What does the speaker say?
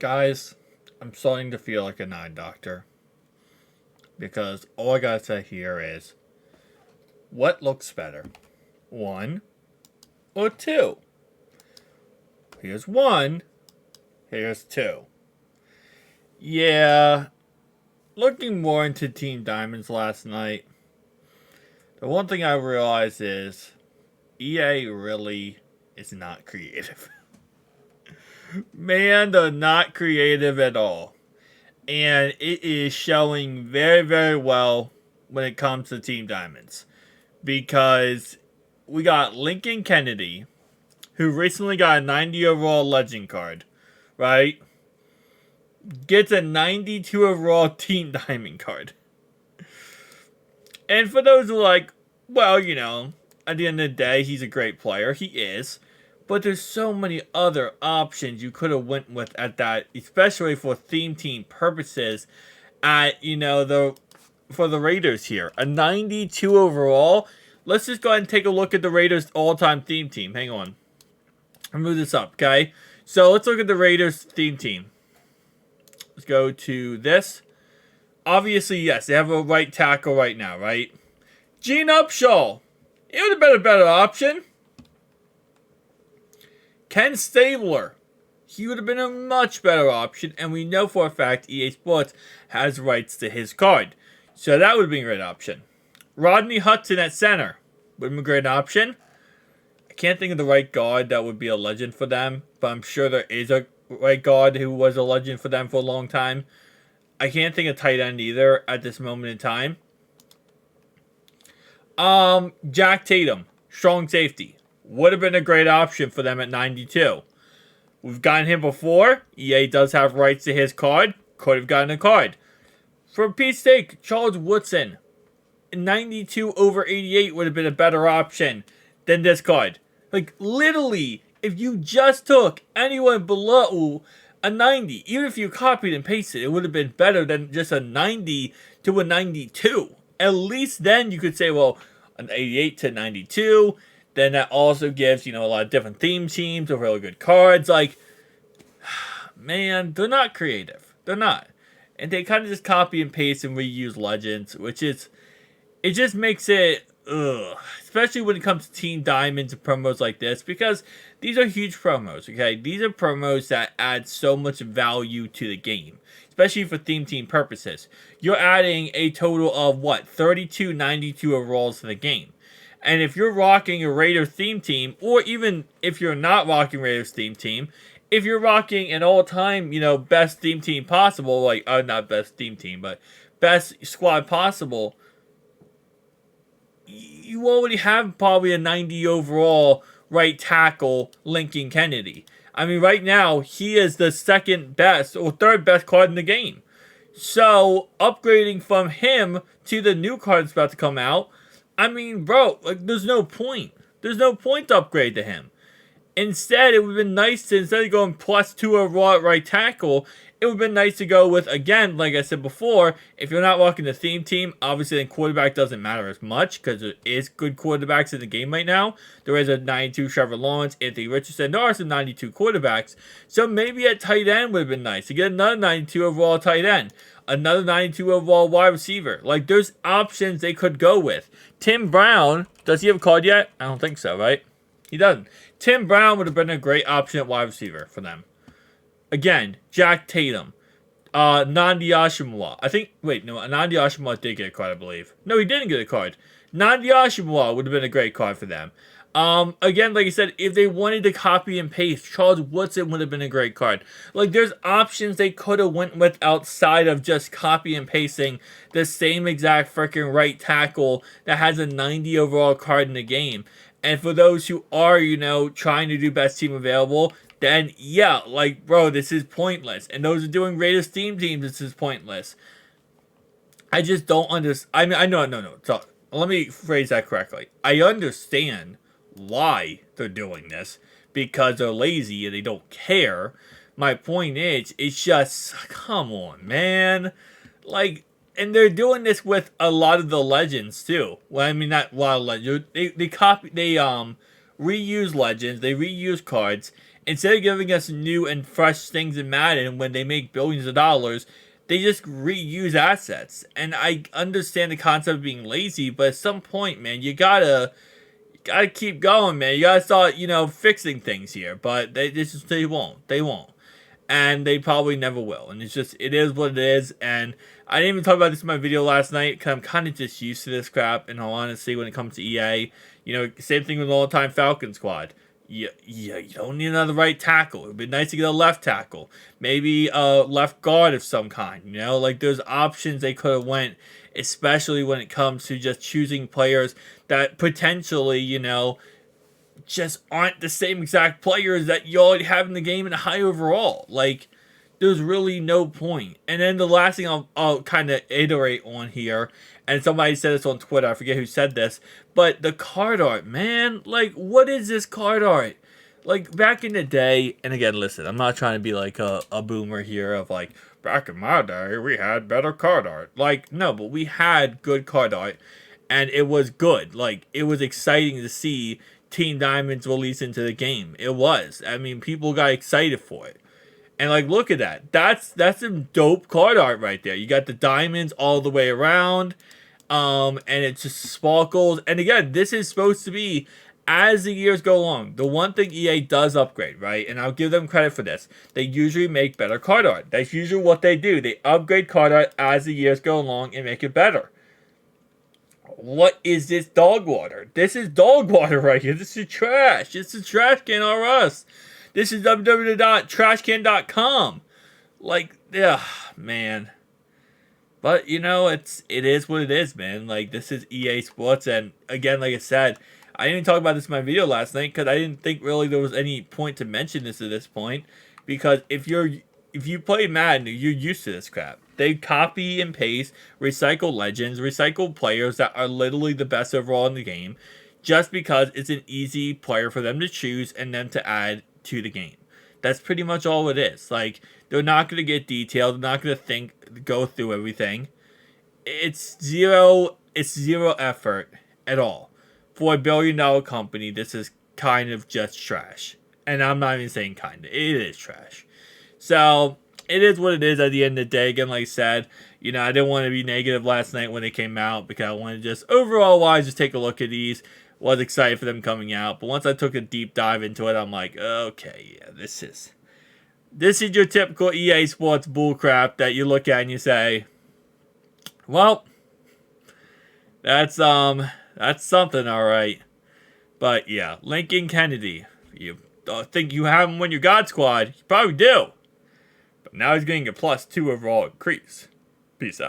Guys, I'm starting to feel like an eye doctor. Because all I gotta say here is what looks better? One or two? Here's one, here's two. Yeah, looking more into Team Diamonds last night, the one thing I realized is EA really is not creative. Man, they're not creative at all. And it is showing very, very well when it comes to Team Diamonds. Because we got Lincoln Kennedy, who recently got a 90 overall legend card, right? Gets a 92 overall Team Diamond card. And for those who are like, well, at the end of the day, he's a great player. He is. But there's so many other options you could have went with at that, especially for theme team purposes. For the Raiders here, a 92 overall. Let's just go ahead and take a look at the Raiders all-time theme team. Hang on, I'll move this up, okay? So let's look at the Raiders theme team. Let's go to this. Obviously, yes, they have a right tackle right now, right? Gene Upshaw. It would have been a better option. Ken Stabler. He would have been a much better option, and we know for a fact EA Sports has rights to his card. So that would have been a great option. Rodney Hudson at center. Would have been a great option. I can't think of the right guard that would be a legend for them, but I'm sure there is a right guard who was a legend for them for a long time. I can't think of tight end either at this moment in time. Jack Tatum, strong safety. Would have been a great option for them at 92. We've gotten him before. EA does have rights to his card. Could have gotten a card. For Pete's sake, Charles Woodson, 92 over 88 would have been a better option than this card. Like, literally, if you just took anyone below a 90, even if you copied and pasted, it would have been better than just a 90 to a 92. At least then you could say, well, an 88 to 92. Then that also gives, a lot of different theme teams with really good cards. Like, man, they're not creative. They're not. And they kind of just copy and paste and reuse legends, which is, it just makes it, especially when it comes to Team Diamonds and promos like this, because these are huge promos, okay? These are promos that add so much value to the game, especially for theme team purposes. You're adding a total of, 32 92 overalls to the game. And if you're rocking a Raiders theme team, or even if you're not rocking Raiders theme team, if you're rocking an all-time, best theme team possible, not best theme team, but best squad possible, you already have probably a 90 overall right tackle Lincoln Kennedy. I mean, right now, he is the second best or third best card in the game. So, upgrading from him to the new card that's about to come out, I mean, bro, there's no point. There's no point to upgrade to him. Instead, it would have been nice to, instead of going +2 overall at right tackle, it would have been nice to go with, again, like I said before, if you're not rocking the theme team, obviously then quarterback doesn't matter as much, because there is good quarterbacks in the game right now. There is a 92 Trevor Lawrence, Anthony Richardson, there are some 92 quarterbacks, so maybe at tight end would have been nice to get another 92 overall tight end. Another 92 overall wide receiver. Like, there's options they could go with. Tim Brown, does he have a card yet? I don't think so, right? He doesn't. Tim Brown would have been a great option at wide receiver for them. Again, Jack Tatum. Nandi Ashimwa. Nandi Ashimwa did get a card, I believe. No, he didn't get a card. Nandi Ashimwa would have been a great card for them. Again, like I said, if they wanted to copy and paste, Charles Woodson would have been a great card. Like, there's options they could have went with outside of just copy and pasting the same exact freaking right tackle that has a 90 overall card in the game. And for those who are, trying to do best team available, then yeah, bro, this is pointless. And those who are doing Raiders theme teams, this is pointless. I just don't understand. No. So, let me phrase that correctly. I understand why they're doing this, because they're lazy and they don't care. My point is, it's just, come on, man. And they're doing this with a lot of the legends too. Well, I mean, not a lot of legends. They reuse legends, they reuse cards, Instead of giving us new and fresh things in Madden when they make billions of dollars, they just reuse assets. And I understand the concept of being lazy, but at some point, man, you gotta keep going, man. You gotta start, fixing things here. But they won't. They won't. And they probably never will. And it is what it is. And I didn't even talk about this in my video last night because I'm kind of just used to this crap, in all honesty, when it comes to EA. Same thing with the all-time Falcon squad. You don't need another right tackle. It would be nice to get a left tackle. Maybe a left guard of some kind. There's options they could have went, especially when it comes to just choosing players that potentially, just aren't the same exact players that you already have in the game in a high overall. There's really no point. And then the last thing I'll kind of iterate on here, and somebody said this on Twitter, I forget who said this, but the card art, man, what is this card art? Back in the day, and again, listen, I'm not trying to be a boomer here of back in my day, we had better card art. No, but we had good card art, and it was good. It was exciting to see Team Diamonds release into the game. It was. I mean, people got excited for it. And look at that. That's some dope card art right there. You got the diamonds all the way around. And it just sparkles. And again, this is supposed to be, as the years go along, the one thing EA does upgrade, right? And I'll give them credit for this. They usually make better card art. That's usually what they do. They upgrade card art as the years go along and make it better. What is this dog water? This is dog water right here. This is trash. This is trash can or us. This is www.trashcan.com. Man. But, it is what it is, man. This is EA Sports. And, again, like I said, I didn't talk about this in my video last night because I didn't think really there was any point to mention this at this point. Because if you play Madden, you're used to this crap. They copy and paste, recycle legends, recycle players that are literally the best overall in the game, just because it's an easy player for them to choose and then to add to the game. That's pretty much all it is. They're not going to get detailed. They're not going to go through everything. It's zero effort at all. For $1 billion company, this is kind of just trash. And I'm not even saying kind of. It is trash. So, it is what it is at the end of the day. Again, like I said, I didn't want to be negative last night when they came out because I wanted to just, overall wise, just take a look at these. Was excited for them coming out. But once I took a deep dive into it, I'm like, okay, yeah, this is your typical EA Sports bullcrap that you look at and you say, well, that's something, all right. But yeah, Lincoln Kennedy, you think you have him when you're God Squad? You probably do. But now he's getting a +2 overall increase. Peace out.